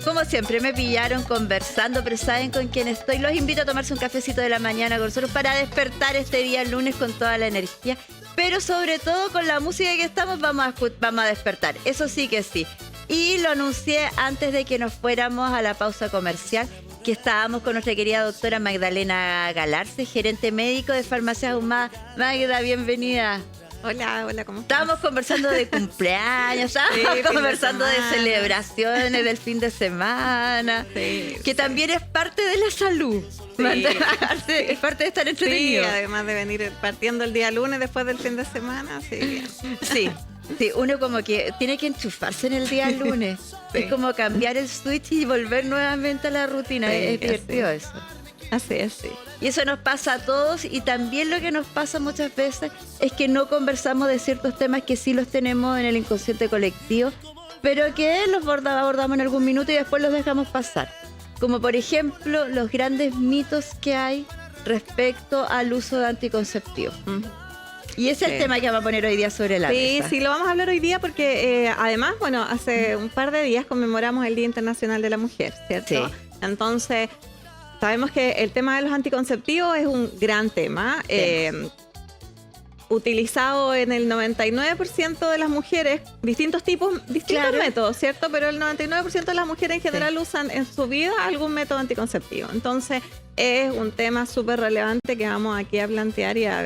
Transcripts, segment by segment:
Como siempre, me pillaron conversando, pero ¿saben con quién estoy? Los invito a tomarse un cafecito de la mañana con nosotros para despertar este día lunes con toda la energía. Pero sobre todo con la música que estamos vamos a despertar. Eso sí que sí. Y lo anuncié antes de que nos fuéramos a la pausa comercial, que estábamos con nuestra querida doctora Magdalena Galarce, gerente médico de Farmacias Ahumadas. Magda, bienvenida. Hola, ¿cómo estás? Estábamos conversando de cumpleaños, estábamos conversando de celebraciones del fin de semana, que también es parte de la salud. Es parte de estar entretenido. Sí, además de venir partiendo el día lunes después del fin de semana, sí. Sí, uno como que tiene que enchufarse en el día lunes. Es como cambiar el switch y volver nuevamente a la rutina. Es divertido eso. Así es, sí. Y eso nos pasa a todos, y también lo que nos pasa muchas veces es que no conversamos de ciertos temas que sí los tenemos en el inconsciente colectivo, pero que los abordamos en algún minuto y después los dejamos pasar. Como por ejemplo los grandes mitos que hay respecto al uso de anticonceptivos. Y ese es el tema que vamos a poner hoy día sobre la mesa. Sí, lo vamos a hablar hoy día porque además, bueno, hace un par de días conmemoramos el Día Internacional de la Mujer, ¿cierto? Sí. Entonces, sabemos que el tema de los anticonceptivos es un gran tema, utilizado en el 99% de las mujeres, distintos métodos, ¿cierto? Pero el 99% de las mujeres en general usan en su vida algún método anticonceptivo. Entonces, es un tema súper relevante que vamos aquí a plantear y a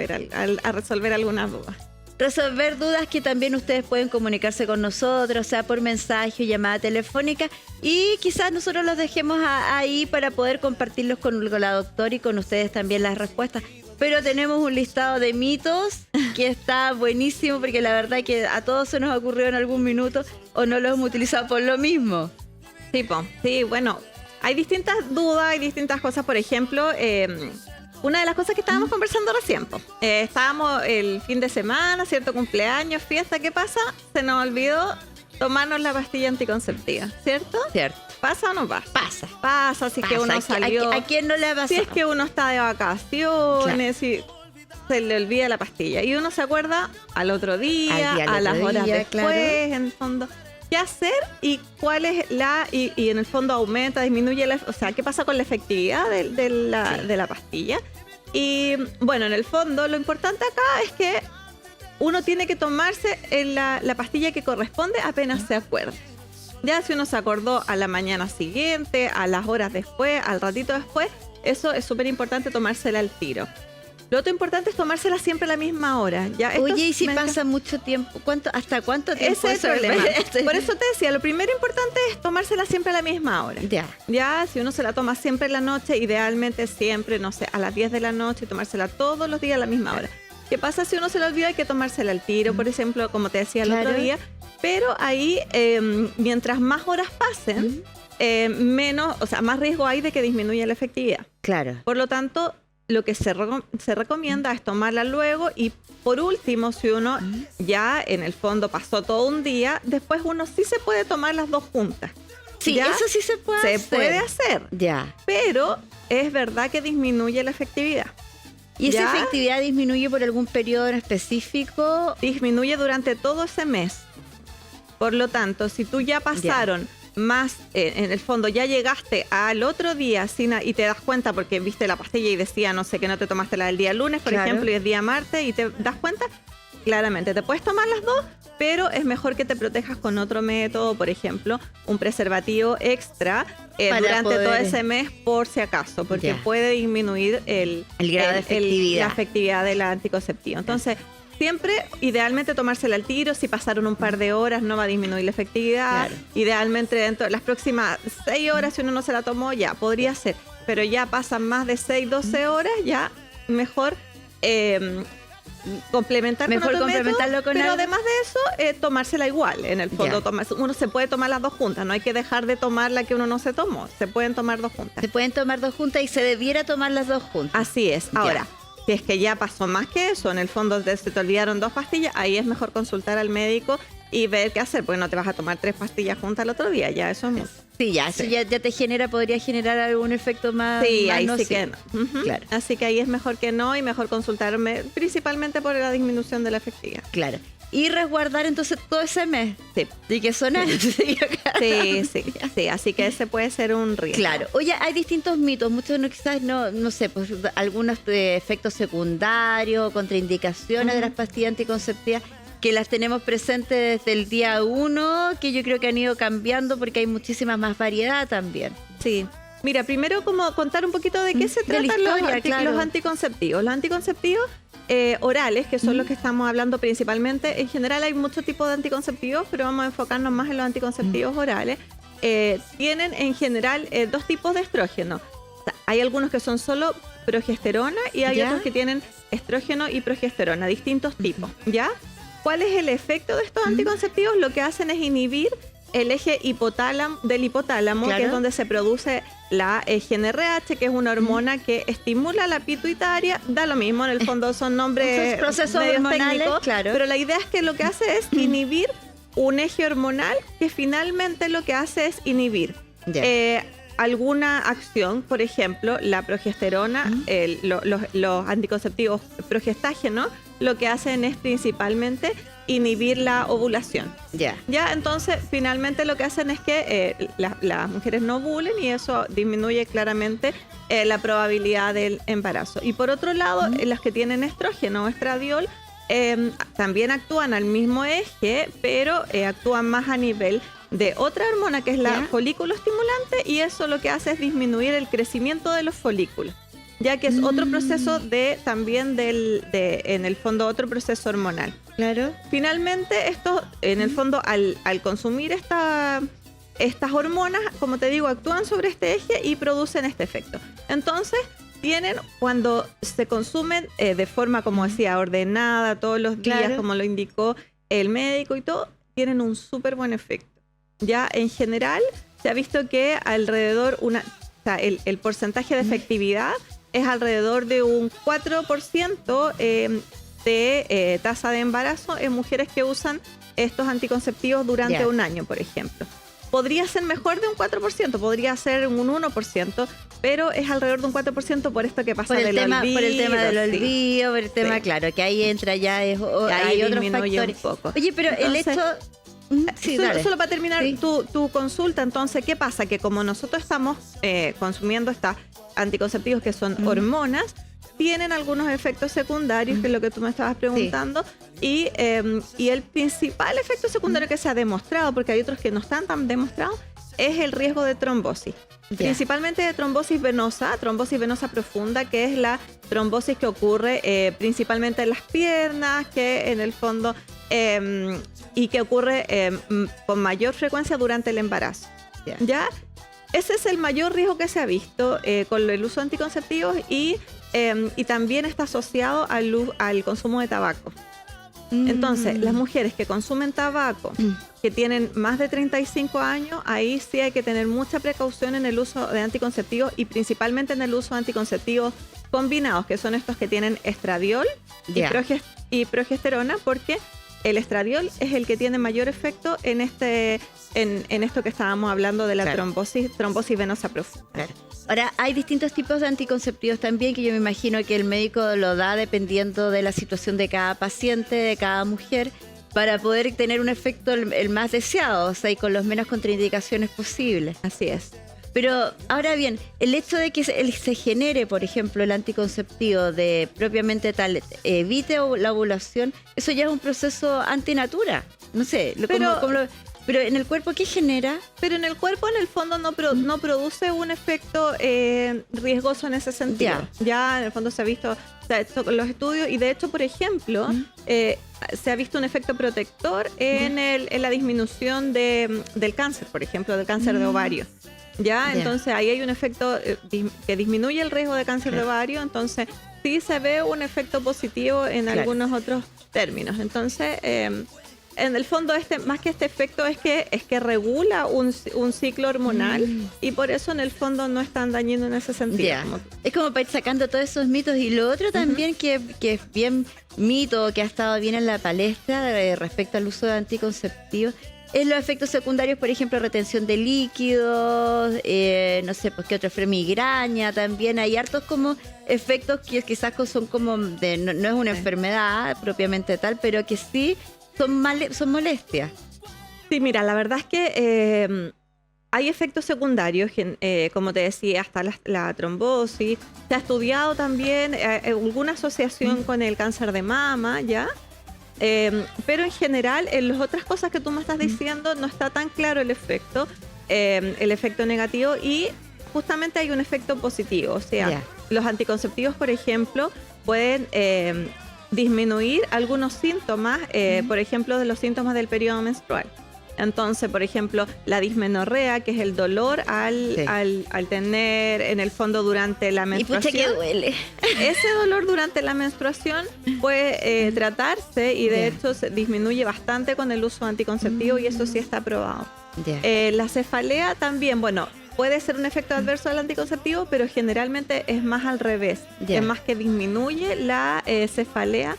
resolver algunas dudas. Resolver dudas que también ustedes pueden comunicarse con nosotros, o sea, por mensaje o llamada telefónica, y quizás nosotros los dejemos ahí para poder compartirlos con la doctora y con ustedes también las respuestas. Pero tenemos un listado de mitos que está buenísimo, porque la verdad que a todos se nos ha ocurrido en algún minuto o no lo hemos utilizado por lo mismo. Sí, bueno, hay distintas dudas, hay distintas cosas. Por ejemplo, una de las cosas que estábamos conversando recién, estábamos el fin de semana, cierto, cumpleaños, fiesta, ¿qué pasa? Se nos olvidó tomarnos la pastilla anticonceptiva, ¿cierto? Cierto. ¿Pasa o no pasa? Pasa, si es que uno salió. ¿A quién no le ha pasado? Si es que uno está de vacaciones y se le olvida la pastilla. Y uno se acuerda al otro día, a las horas después, en el fondo. ¿Qué hacer y cuál es y en el fondo aumenta, disminuye o sea, qué pasa con la efectividad de la pastilla? Y bueno, en el fondo lo importante acá es que uno tiene que tomarse la pastilla que corresponde apenas se acuerde. Ya si uno se acordó a la mañana siguiente, a las horas después, al ratito después, eso es súper importante tomársela al tiro. Lo otro importante es tomársela siempre a la misma hora. ¿Ya? Oye, ¿y si pasa mucho tiempo? ¿Hasta cuánto tiempo? Ese es el problema. Por eso te decía, lo primero importante es tomársela siempre a la misma hora. Ya, si uno se la toma siempre en la noche, idealmente siempre, no sé, a las 10 de la noche, tomársela todos los días a la misma hora. ¿Qué pasa si uno se le olvida? Hay que tomársela al tiro, por ejemplo, como te decía el otro día. Pero ahí, mientras más horas pasen, menos, o sea, más riesgo hay de que disminuya la efectividad. Claro. Por lo tanto, lo que se recomienda es tomarla luego, y por último, si uno ya en el fondo pasó todo un día, después uno sí se puede tomar las dos juntas. Sí, ¿ya? Eso sí se puede hacer. Se puede hacer. Ya. Pero es verdad que disminuye la efectividad. ¿Y esa efectividad disminuye por algún periodo en específico? Disminuye durante todo ese mes. Por lo tanto, si tú ya pasaron más, en el fondo ya llegaste al otro día y te das cuenta porque viste la pastilla y decía, no sé, que no te tomaste la del día lunes, por ejemplo, y es día martes, y te das cuenta, claramente te puedes tomar las dos, pero es mejor que te protejas con otro método, por ejemplo, un preservativo extra durante todo ese mes, por si acaso, porque puede disminuir el grado de efectividad. La efectividad de la anticonceptiva. Entonces, siempre, idealmente, tomársela al tiro. Si pasaron un par de horas, no va a disminuir la efectividad. Idealmente, dentro de las próximas 6 horas, si uno no se la tomó, ya podría ser. Pero ya pasan más de 6, 12 horas, ya mejor complementarlo con método, pero además de eso, tomársela igual. En el fondo, uno se puede tomar las dos juntas. No hay que dejar de tomar la que uno no se tomó. Se pueden tomar dos juntas. Se pueden tomar dos juntas y se debiera tomar las dos juntas. Así es. Ahora, si es que ya pasó más que eso, en el fondo se te olvidaron 2 pastillas, ahí es mejor consultar al médico y ver qué hacer, porque no te vas a tomar 3 pastillas juntas al otro día, ya eso es mucho. Sí, ya, eso ya te podría generar algún efecto más. Sí, más ahí nocivo. sí que no. Ujú. Claro. Así que ahí es mejor que no y mejor consultarme principalmente por la disminución de la efectividad. Claro. Y resguardar entonces todo ese mes. Sí. Y que son años. Sí, así que ese puede ser un riesgo. Claro. Oye, hay distintos mitos, muchos quizás no sé, pues algunos efectos secundarios, contraindicaciones de las pastillas anticonceptivas que las tenemos presentes desde el día 1, que yo creo que han ido cambiando porque hay muchísima más variedad también. Sí. Mira, primero como contar un poquito de qué se De la tratan historia, claro. los anticonceptivos. Los anticonceptivos orales, que son los que estamos hablando principalmente. En general hay muchos tipos de anticonceptivos, pero vamos a enfocarnos más en los anticonceptivos orales. Tienen en general 2 tipos de estrógeno. O sea, hay algunos que son solo progesterona y hay otros que tienen estrógeno y progesterona, distintos tipos, ¿ya? ¿Cuál es el efecto de estos anticonceptivos? Lo que hacen es inhibir el eje del hipotálamo, Claro. que es donde se produce la GnRH, que es una hormona que estimula la pituitaria. Da lo mismo, en el fondo son nombres Esos procesos medios hormonales, técnicos, claro. pero la idea es que lo que hace es inhibir un eje hormonal que finalmente lo que hace es inhibir Ya. alguna acción, por ejemplo, la progesterona, los anticonceptivos progestágenos, lo que hacen es principalmente inhibir la ovulación. Ya. Ya, entonces, finalmente lo que hacen es que las mujeres no ovulen y eso disminuye claramente la probabilidad del embarazo. Y por otro lado, las que tienen estrógeno o estradiol también actúan al mismo eje, pero actúan más a nivel de otra hormona que es la folículo estimulante, y eso lo que hace es disminuir el crecimiento de los folículos, ya que es otro proceso en el fondo, otro proceso hormonal. Claro. Finalmente, esto, en el fondo, al consumir estas hormonas, como te digo, actúan sobre este eje y producen este efecto. Entonces, cuando se consumen de forma, como decía, ordenada, todos los días, Claro. como lo indicó el médico y todo, tienen un súper buen efecto. Ya en general, se ha visto que alrededor, el porcentaje de efectividad es alrededor de un 4% de tasa de embarazo en mujeres que usan estos anticonceptivos durante un año, por ejemplo. Podría ser mejor de un 4%, podría ser un 1%, pero es alrededor de un 4% por esto que pasa Por el tema del sí. olvido, por el tema, claro, que ahí entra ya, hay otros disminuye factores. un poco. Oye, pero Entonces, el hecho... Sí, solo para terminar Sí. tu consulta, entonces, ¿qué pasa? Que como nosotros estamos consumiendo estos anticonceptivos que son hormonas, tienen algunos efectos secundarios, que es lo que tú me estabas preguntando, y el principal efecto secundario que se ha demostrado, porque hay otros que no están tan demostrados, es el riesgo de trombosis. Principalmente de trombosis venosa profunda, que es la trombosis que ocurre principalmente en las piernas, que en el fondo, y que ocurre con mayor frecuencia durante el embarazo. ¿Ya? Ese es el mayor riesgo que se ha visto con el uso de anticonceptivos y también está asociado al consumo de tabaco. Entonces, las mujeres que consumen tabaco, que tienen más de 35 años, ahí sí hay que tener mucha precaución en el uso de anticonceptivos y principalmente en el uso de anticonceptivos combinados, que son estos que tienen estradiol y progesterona, porque el estradiol es el que tiene mayor efecto en esto que estábamos hablando de la trombosis venosa profunda. Claro. Ahora, hay distintos tipos de anticonceptivos también, que yo me imagino que el médico lo da dependiendo de la situación de cada paciente, de cada mujer, para poder tener un efecto el más deseado, o sea, y con las menos contraindicaciones posibles. Así es. Pero ahora bien, el hecho de que se genere, por ejemplo, el anticonceptivo de propiamente tal, evite la ovulación, eso ya es un proceso antinatura. No sé, pero en el cuerpo, ¿qué genera? Pero en el cuerpo, en el fondo, no produce un efecto riesgoso en ese sentido. Ya en el fondo se ha visto, con los estudios, y de hecho, por ejemplo, se ha visto un efecto protector en la disminución del cáncer, por ejemplo, del cáncer de ovario. Entonces ahí hay un efecto que disminuye el riesgo de cáncer de ovario, entonces sí se ve un efecto positivo en algunos otros términos. Entonces, en el fondo más que este efecto es que regula un ciclo hormonal y por eso en el fondo no es tan dañino en ese sentido. Yeah. Es como para ir sacando todos esos mitos. Y lo otro también que es bien mito, que ha estado bien en la palestra respecto al uso de anticonceptivos, es los efectos secundarios, por ejemplo, retención de líquidos, no sé, pues qué otro, migraña también. Hay hartos como efectos que quizás son como no es una enfermedad propiamente tal, pero que sí son molestias. Sí, mira, la verdad es que hay efectos secundarios, como te decía, hasta la trombosis. Se ha estudiado también alguna asociación con el cáncer de mama, ¿ya? Pero en general, en las otras cosas que tú me estás diciendo, no está tan claro el efecto negativo, y justamente hay un efecto positivo. O sea, los anticonceptivos, por ejemplo, pueden disminuir algunos síntomas, por ejemplo, de los síntomas del periodo menstrual. Entonces, por ejemplo, la dismenorrea, que es el dolor al tener en el fondo durante la menstruación. Y pucha que duele. Ese dolor durante la menstruación puede tratarse y de hecho se disminuye bastante con el uso anticonceptivo y eso sí está probado. La cefalea también, bueno, puede ser un efecto adverso del anticonceptivo, pero generalmente es más al revés. Es más que disminuye la cefalea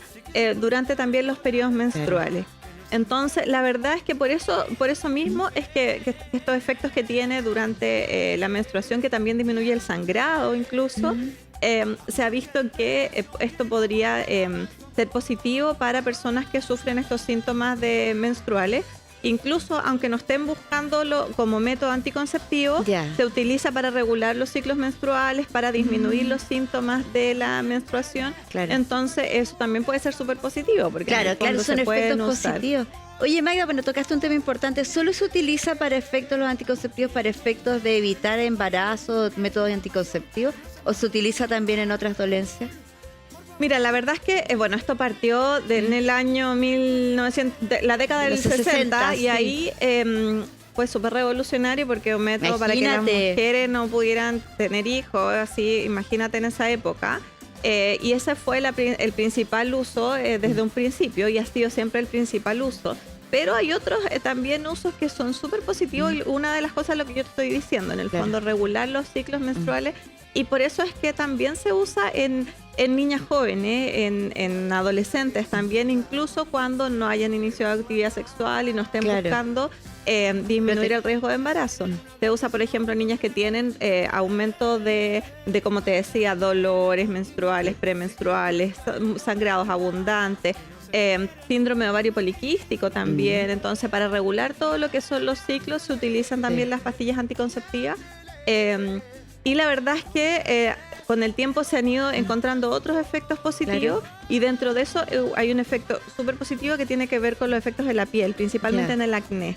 durante también los periodos menstruales. Entonces, la verdad es que por eso mismo es que estos efectos que tiene durante la menstruación, que también disminuye el sangrado incluso, se ha visto que esto podría ser positivo para personas que sufren estos síntomas menstruales. Incluso aunque no estén buscándolo como método anticonceptivo, se utiliza para regular los ciclos menstruales, para disminuir los síntomas de la menstruación. Entonces eso también puede ser súper positivo, porque claro, son efectos positivos. Oye, Magda, bueno, tocaste un tema importante. ¿Solo se utiliza para efectos los anticonceptivos, para efectos de evitar embarazo, métodos anticonceptivos, o se utiliza también en otras dolencias? Mira, la verdad es que, bueno, esto partió en el año 1900, la década del 60, y ahí fue súper revolucionario porque un método para que las mujeres no pudieran tener hijos, así, imagínate en esa época. Y ese fue el principal uso desde un principio y ha sido siempre el principal uso. Pero hay otros también usos que son súper positivos y una de las cosas es lo que yo te estoy diciendo, en el fondo regular los ciclos menstruales, y por eso es que también se usa en niñas jóvenes, en adolescentes también, incluso cuando no hayan iniciado actividad sexual y no estén buscando disminuir el riesgo de embarazo. Se usa, por ejemplo, en niñas que tienen aumento de, como te decía, dolores menstruales, premenstruales, sangrados abundantes, síndrome de ovario poliquístico también. Entonces, para regular todo lo que son los ciclos se utilizan también las pastillas anticonceptivas. Y la verdad es que con el tiempo se han ido encontrando otros efectos positivos, y dentro de eso hay un efecto súper positivo que tiene que ver con los efectos de la piel, principalmente en el acné.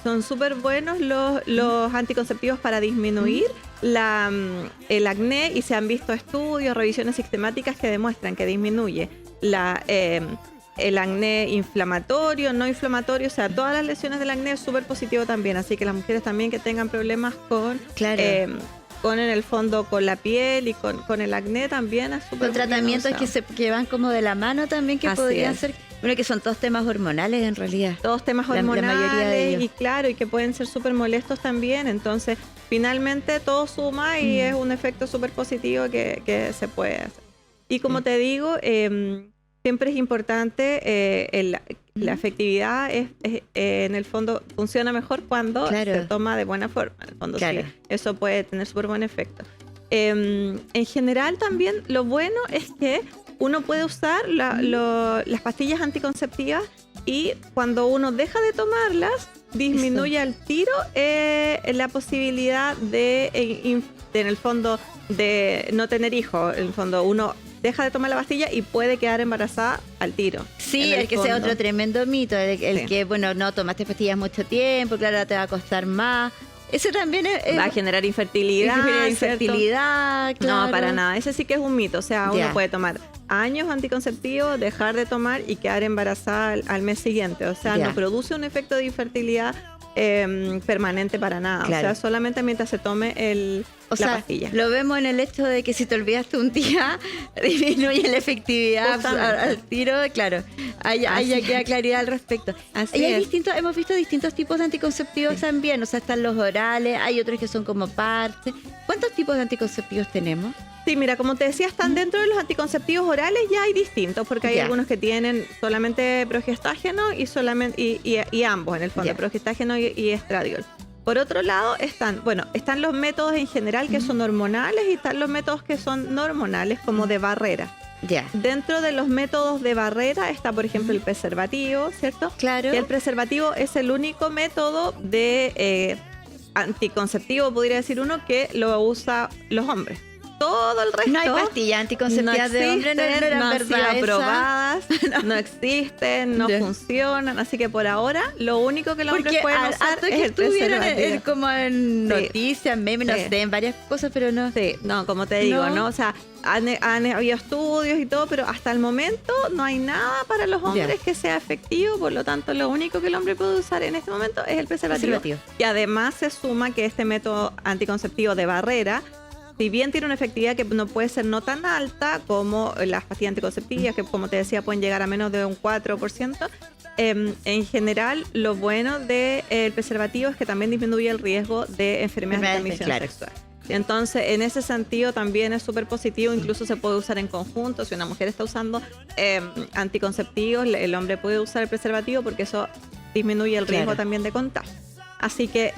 Son súper buenos los anticonceptivos para disminuir el acné, y se han visto estudios, revisiones sistemáticas que demuestran que disminuye el acné inflamatorio, no inflamatorio, o sea, todas las lesiones del acné es súper positivo también, así que las mujeres también que tengan problemas con en el fondo con la piel y con el acné también es súper. Con tratamientos que van como de la mano también, que podrían ser, bueno, que son todos temas hormonales en realidad. Todos temas hormonales, la mayoría de ellos. Y claro, y que pueden ser súper molestos también, entonces finalmente todo suma y es un efecto súper positivo que se puede hacer. Y como te digo, siempre es importante la efectividad en el fondo funciona mejor cuando se toma de buena forma. En el fondo, sí, eso puede tener súper buen efecto. En general también lo bueno es que uno puede usar las pastillas anticonceptivas, y cuando uno deja de tomarlas disminuye al tiro la posibilidad en el fondo de no tener hijos. En el fondo uno deja de tomar la pastilla y puede quedar embarazada al tiro. Sí, el que sea otro tremendo mito, el que, bueno, no tomaste pastillas mucho tiempo, claro, ahora te va a costar más. Ese también va a generar infertilidad. Claro. No, para nada. Ese sí que es un mito. O sea, uno puede tomar años anticonceptivos, dejar de tomar y quedar embarazada al mes siguiente. O sea, no produce un efecto de infertilidad permanente para nada. O sea, solamente mientras se tome O la sea, pastilla. lo vemos en el hecho de que si te olvidaste un día, disminuye la efectividad al tiro, claro. Ahí ya queda claridad al respecto. Así Y hay es. hemos visto distintos tipos de anticonceptivos también. O sea, están los orales, hay otros que son como parches. ¿Cuántos tipos de anticonceptivos tenemos? Sí, mira, como te decía, están dentro de los anticonceptivos orales, ya hay distintos, porque hay algunos que tienen solamente progestágeno y ambos, en el fondo, progestágeno y estradiol. Por otro lado, están los métodos en general que son hormonales y están los métodos que son no hormonales, como de barrera. Dentro de los métodos de barrera está, por ejemplo, el preservativo, ¿cierto? Claro. Y el preservativo es el único método de anticonceptivo, podría decir uno, que lo usa los hombres. Todo el resto. No hay pastillas anticonceptivas de hombre, no han verdad sido aprobadas, no existen, no funcionan. Así que por ahora, lo único que los hombres pueden usar es el preservativo. Como en noticias, memes, no sé, en varias cosas, pero no. Sí, no, como te digo, ¿no? O sea, han habido estudios y todo, pero hasta el momento no hay nada para los hombres que sea efectivo. Por lo tanto, lo único que el hombre puede usar en este momento es el preservativo. Y además se suma que este método anticonceptivo de barrera, si bien tiene una efectividad que no puede ser no tan alta como las pastillas anticonceptivas, que como te decía pueden llegar a menos de un 4%, en general lo bueno del preservativo es que también disminuye el riesgo de enfermedades de transmisión sexual. Entonces, en ese sentido también es súper positivo, incluso se puede usar en conjunto. Si una mujer está usando anticonceptivos, el hombre puede usar el preservativo porque eso disminuye el riesgo también de contagio. Así que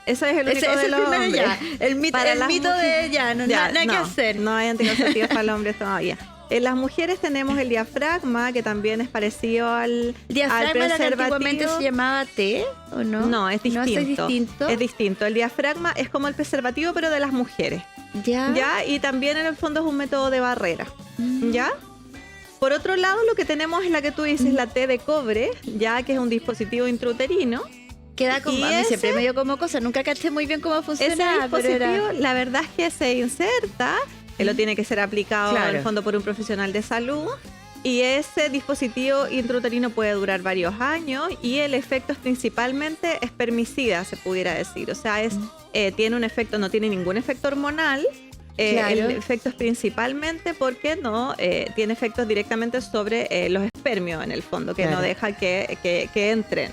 ese es el único de los hombres. El mito de nada que hacer. No hay anticonceptivos para los hombres todavía. En las mujeres tenemos el diafragma, que también es parecido al preservativo. ¿Antiguamente se llamaba T o no? No, es distinto. ¿No es distinto? Es distinto. El diafragma es como el preservativo, pero de las mujeres. ¿Ya? Y también en el fondo es un método de barrera. ¿Ya? Por otro lado, lo que tenemos es la que tú dices, la T de cobre, ya que es un dispositivo intrauterino. Queda como, a mí siempre me dio como cosa, nunca caché muy bien cómo funcionaba. Ese dispositivo, la verdad es que se inserta, lo tiene que ser aplicado en el fondo por un profesional de salud, y ese dispositivo intrauterino puede durar varios años, y el efecto es principalmente espermicida, se pudiera decir. O sea, tiene un efecto, no tiene ningún efecto hormonal. El efecto es principalmente porque tiene efectos directamente sobre los espermios en el fondo, que no deja que entren.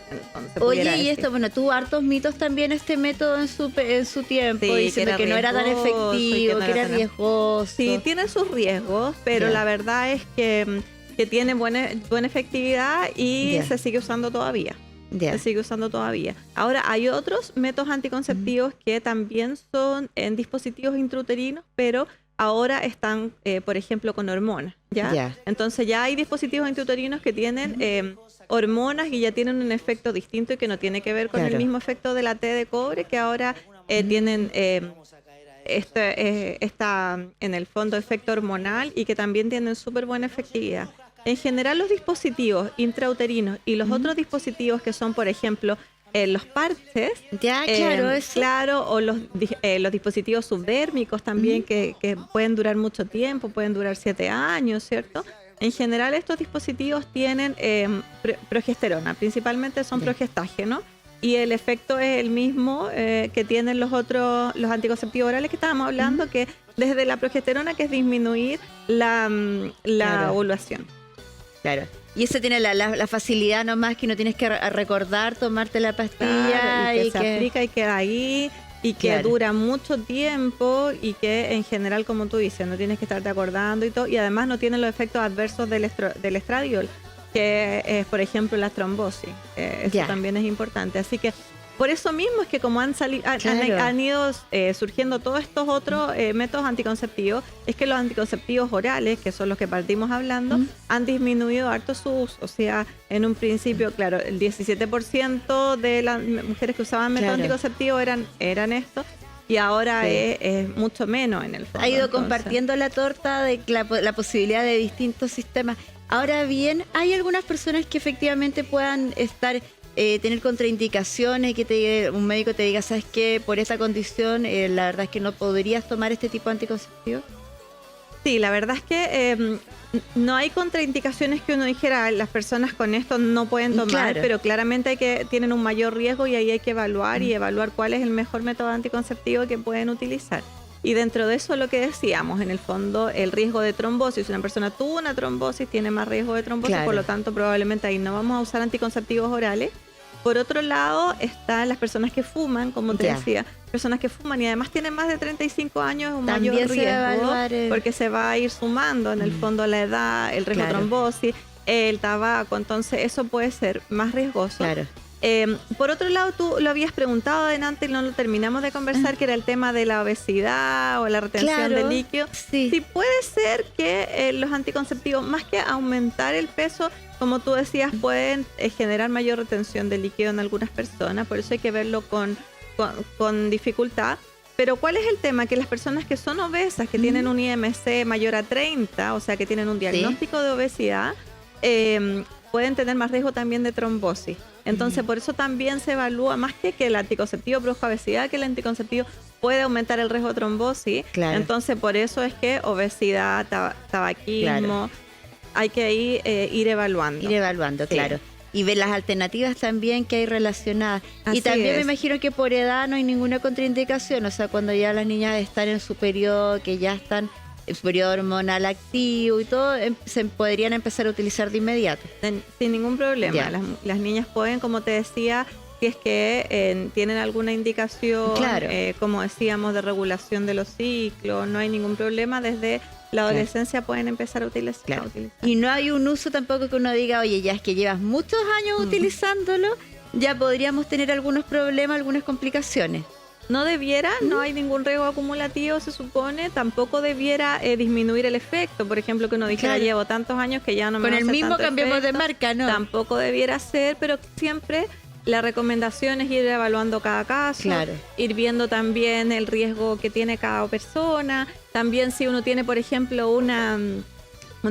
Oye, y esto, tuvo hartos mitos también este método en su tiempo, diciendo que no era tan efectivo, que era riesgoso. Sí, tiene sus riesgos, pero la verdad es que tiene buena efectividad y se sigue usando todavía. Se sigue usando todavía. Ahora, hay otros métodos anticonceptivos que también son en dispositivos intrauterinos, pero ahora están, por ejemplo, con hormonas. Entonces ya hay dispositivos intrauterinos que tienen hormonas y ya tienen un efecto distinto y que no tiene que ver con el mismo efecto de la T de cobre, que ahora tienen en el fondo efecto hormonal y que también tienen súper buena efectividad. En general, los dispositivos intrauterinos y los otros dispositivos que son, por ejemplo, los parches, o los dispositivos subdérmicos también, que pueden durar mucho tiempo, pueden durar 7 años, ¿cierto? En general, estos dispositivos tienen progesterona, principalmente son progestágenos, y el efecto es el mismo que tienen los anticonceptivos orales que estábamos hablando, que desde la progesterona, que es disminuir la ovulación. Claro. Y ese tiene la facilidad nomás, que no tienes que recordar tomarte la pastilla. Y que se aplica y queda ahí, y que dura mucho tiempo, y que en general, como tú dices, no tienes que estarte acordando y todo. Y además no tiene los efectos adversos del estradiol, que es, por ejemplo, la trombosis. Eso también es importante. Así que por eso mismo es que como han ido surgiendo todos estos otros métodos anticonceptivos, es que los anticonceptivos orales, que son los que partimos hablando, han disminuido harto su uso. O sea, en un principio, claro, el 17% de las mujeres que usaban métodos anticonceptivos eran estos, y ahora es mucho menos en el fondo. Ha ido compartiendo la torta de la posibilidad de distintos sistemas. Ahora bien, hay algunas personas que efectivamente puedan tener contraindicaciones, que un médico te diga, ¿sabes qué? Por esta condición, la verdad es que no podrías tomar este tipo de anticonceptivo. Sí, la verdad es que no hay contraindicaciones que uno dijera, las personas con esto no pueden tomar, pero claramente tienen un mayor riesgo, y ahí hay que evaluar cuál es el mejor método anticonceptivo que pueden utilizar. Y dentro de eso lo que decíamos, en el fondo, el riesgo de trombosis. Si una persona tuvo una trombosis, tiene más riesgo de trombosis, Claro. por lo tanto, probablemente ahí no vamos a usar anticonceptivos orales. Por otro lado, están las personas que fuman, como te Ya. decía, personas que fuman y además tienen más de 35 años, un También mayor se va a riesgo, evaluar porque se va a ir sumando en el fondo la edad, el riesgo de Claro. trombosis, el tabaco, entonces eso puede ser más riesgoso. Claro. Por otro lado, tú lo habías preguntado adelante y no lo terminamos de conversar, que era el tema de la obesidad o la retención Claro, de líquido. sí. Sí, puede ser que los anticonceptivos, más que aumentar el peso, como tú decías, pueden generar mayor retención de líquido en algunas personas, por eso hay que verlo con dificultad. Pero ¿cuál es el tema? Que las personas que son obesas, que tienen un IMC mayor a 30, o sea, que tienen un diagnóstico de obesidad, pueden tener más riesgo también de trombosis. Entonces, por eso también se evalúa más que el anticonceptivo produzca obesidad, que el anticonceptivo puede aumentar el riesgo de trombosis. Claro. Entonces, por eso es que obesidad, tabaquismo, hay que ir evaluando. Ir evaluando, Sí. claro. Y ver las alternativas también que hay relacionadas. Así y también me es. imagino que por edad no hay ninguna contraindicación. O sea, cuando ya las niñas están en su periodo, que ya están en su periodo hormonal activo y todo, se podrían empezar a utilizar de inmediato. Sin ningún problema. Ya. Las niñas pueden, como te decía, si es que tienen alguna indicación, Claro. como decíamos, de regulación de los ciclos, no hay ningún problema. Desde la adolescencia pueden empezar a utilizar. Claro. Y no hay un uso tampoco que uno diga, oye, ya es que llevas muchos años utilizándolo, ya podríamos tener algunos problemas, algunas complicaciones. No debiera, no hay ningún riesgo acumulativo, se supone. Tampoco debiera disminuir el efecto. Por ejemplo, que uno dijera, Claro. llevo tantos años que ya no me Con va a el hacer mismo tanto cambiamos de efecto. marca, ¿no? Tampoco debiera ser, pero siempre la recomendación es ir evaluando cada caso, Claro. ir viendo también el riesgo que tiene cada persona. También si uno tiene, por ejemplo, un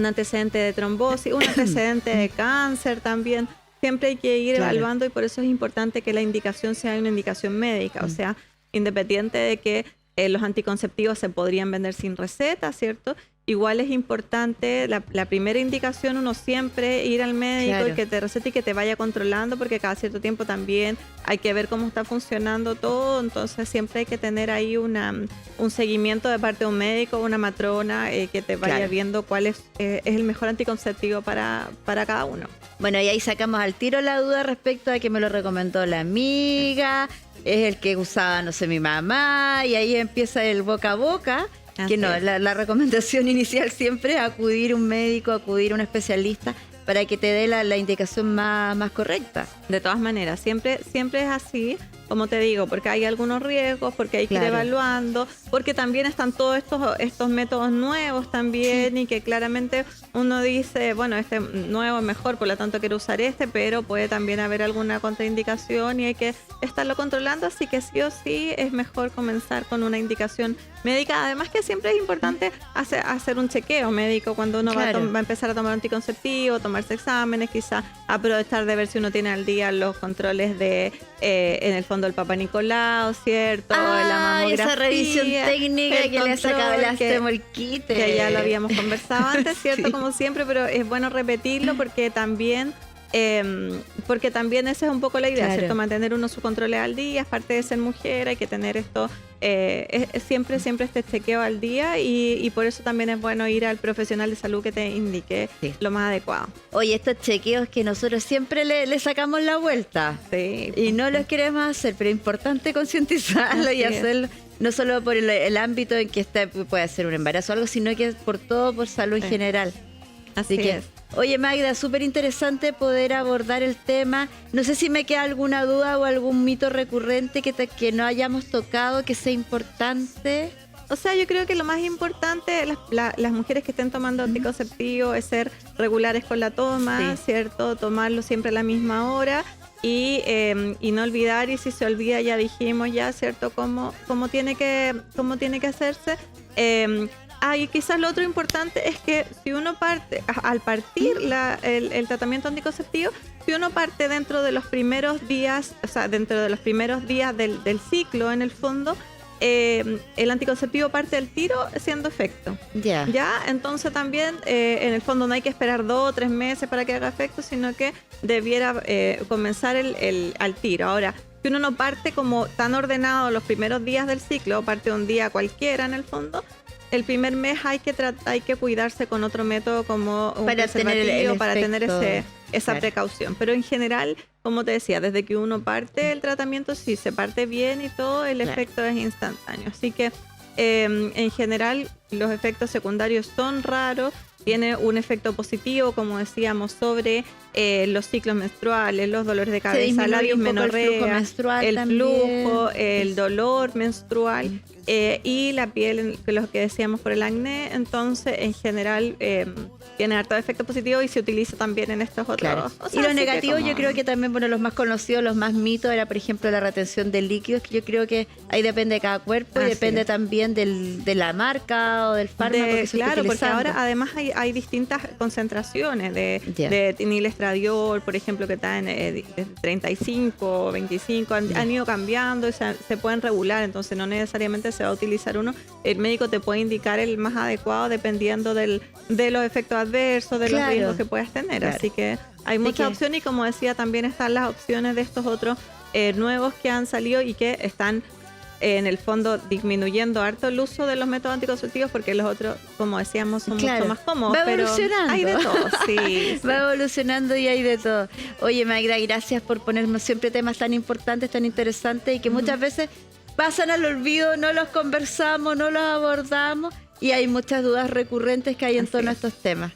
antecedente de trombosis, un antecedente de cáncer también. Siempre hay que ir Claro. evaluando y por eso es importante que la indicación sea una indicación médica. O sea, independiente de que los anticonceptivos se podrían vender sin receta, ¿cierto? Igual es importante la primera indicación, uno siempre ir al médico Claro. y que te recete y que te vaya controlando, porque cada cierto tiempo también hay que ver cómo está funcionando todo. Entonces siempre hay que tener ahí un seguimiento de parte de un médico, una matrona, que te vaya Claro. viendo cuál es el mejor anticonceptivo para cada uno. Bueno, y ahí sacamos al tiro la duda respecto a que me lo recomendó la amiga, es el que usaba, no sé, mi mamá, y ahí empieza el boca a boca. Así Que no, es. la recomendación inicial siempre es acudir a un médico, acudir a un especialista para que te dé la indicación más correcta. De todas maneras, siempre es así, como te digo, porque hay algunos riesgos, porque hay que ir Claro. evaluando, porque también están todos estos métodos nuevos también y que claramente uno dice, bueno, este nuevo es mejor, por lo tanto quiero usar este, pero puede también haber alguna contraindicación y hay que estarlo controlando, así que sí o sí es mejor comenzar con una indicación médica. Además que siempre es importante hacer un chequeo médico cuando uno Claro. va a empezar a tomar anticonceptivo, tomarse exámenes, quizás aprovechar de ver si uno tiene al día los controles de, en el fondo, el Papa Nicolau, ¿cierto? La mamografía. Esa revisión técnica el que le ha sacado control, el que- astemolquite. que ya lo habíamos conversado antes, ¿cierto? Sí. Como siempre, pero es bueno repetirlo porque también esa es un poco la idea, Claro. ¿cierto? Mantener uno su control al día, es parte de ser mujer, hay que tener esto, siempre este chequeo al día y por eso también es bueno ir al profesional de salud que te indique Sí. lo más adecuado. Oye, estos chequeos que nosotros siempre le sacamos la vuelta Sí. y no los queremos hacer, pero es importante concientizarlo y Así es. hacerlo, no solo por el ámbito en que puede ser un embarazo o algo, sino que por todo, por salud en Sí. general. Así que, es. oye Magda, súper interesante poder abordar el tema. No sé si me queda alguna duda o algún mito recurrente que no hayamos tocado, que sea importante. O sea, yo creo que lo más importante, las mujeres que estén tomando anticonceptivo, es ser regulares con la toma, Sí. ¿cierto? Tomarlo siempre a la misma hora y no olvidar, y si se olvida ya dijimos ya, ¿cierto? Cómo tiene que hacerse. Y quizás lo otro importante es que si uno parte, al partir el tratamiento anticonceptivo, si uno parte dentro de los primeros días, o sea, dentro de los primeros días del ciclo, en el fondo, el anticonceptivo parte del tiro haciendo efecto. Ya. Ya, entonces también en el fondo no hay que esperar 2 o 3 meses para que haga efecto, sino que debiera comenzar al tiro. Ahora, si que uno no parte como tan ordenado los primeros días del ciclo, parte un día cualquiera en el fondo. El primer mes hay que cuidarse con otro método como un para preservativo tener el para tener esa claro. precaución. Pero en general, como te decía, desde que uno parte el tratamiento, si se parte bien y todo, el claro. efecto es instantáneo. Así que en general los efectos secundarios son raros. Tiene un efecto positivo, como decíamos, sobre los ciclos menstruales, los dolores de cabeza, la dismenorrea, el flujo, el dolor menstrual y la piel, lo que decíamos por el acné. Entonces, en general, tiene harto efecto positivo y se utiliza también en estos otros. Claro. O sea, y los negativos, como... yo creo que también, bueno, los más conocidos, los más mitos, era, por ejemplo, la retención de líquidos, que yo creo que ahí depende de cada cuerpo y depende también de la marca o del fármaco que se claro, esté porque utilizando. ahora además hay distintas concentraciones de etinilestradiol, por ejemplo, que está en 35, 25, han ido cambiando y se pueden regular, entonces no necesariamente se va a utilizar uno. El médico te puede indicar el más adecuado dependiendo de los efectos adversos, de los riesgos que puedas tener. Claro. Así que hay muchas opciones y, como decía, también están las opciones de estos otros nuevos que han salido y que están en el fondo disminuyendo harto el uso de los métodos anticonceptivos, porque los otros, como decíamos, son mucho más cómodos. Va evolucionando. Pero hay de todo, sí. Va evolucionando y hay de todo. Oye, Magda, gracias por ponernos siempre temas tan importantes, tan interesantes y que muchas veces pasan al olvido, no los conversamos, no los abordamos y hay muchas dudas recurrentes que hay en torno a estos temas.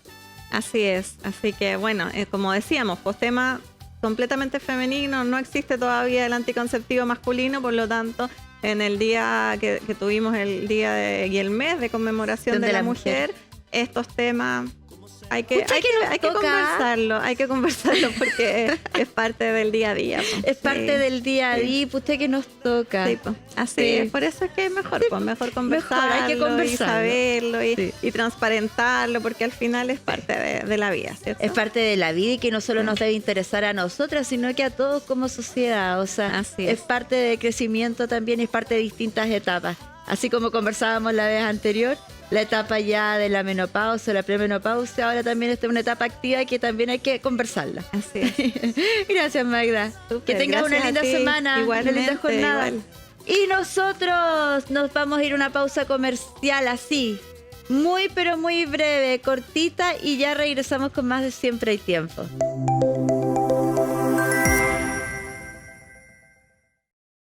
Así es. Así que, bueno, como decíamos, pues tema completamente femenino, no existe todavía el anticonceptivo masculino, por lo tanto, en el día que tuvimos el día y el mes de conmemoración de la mujer, estos temas hay que conversarlo porque es parte del día a día. Pues. Es parte del día a día, pues usted que nos toca. Sí, pues. Así es, por eso es que es mejor, pues, mejor conversarlo, hay que conversarlo. Y saberlo y transparentarlo, porque al final es parte de la vida, ¿cierto? Es parte de la vida y que no solo nos debe interesar a nosotras, sino que a todos como sociedad. O sea, es parte de crecimiento también, es parte de distintas etapas. Así como conversábamos la vez anterior, la etapa ya de la menopausia, la premenopausia, ahora también está una etapa activa que también hay que conversarla. Así es. Gracias, Magda. Súper, que tengas una linda semana, una linda jornada. Igual. Y nosotros nos vamos a ir a una pausa comercial así, muy pero muy breve, cortita, y ya regresamos con más de Siempre hay Tiempo.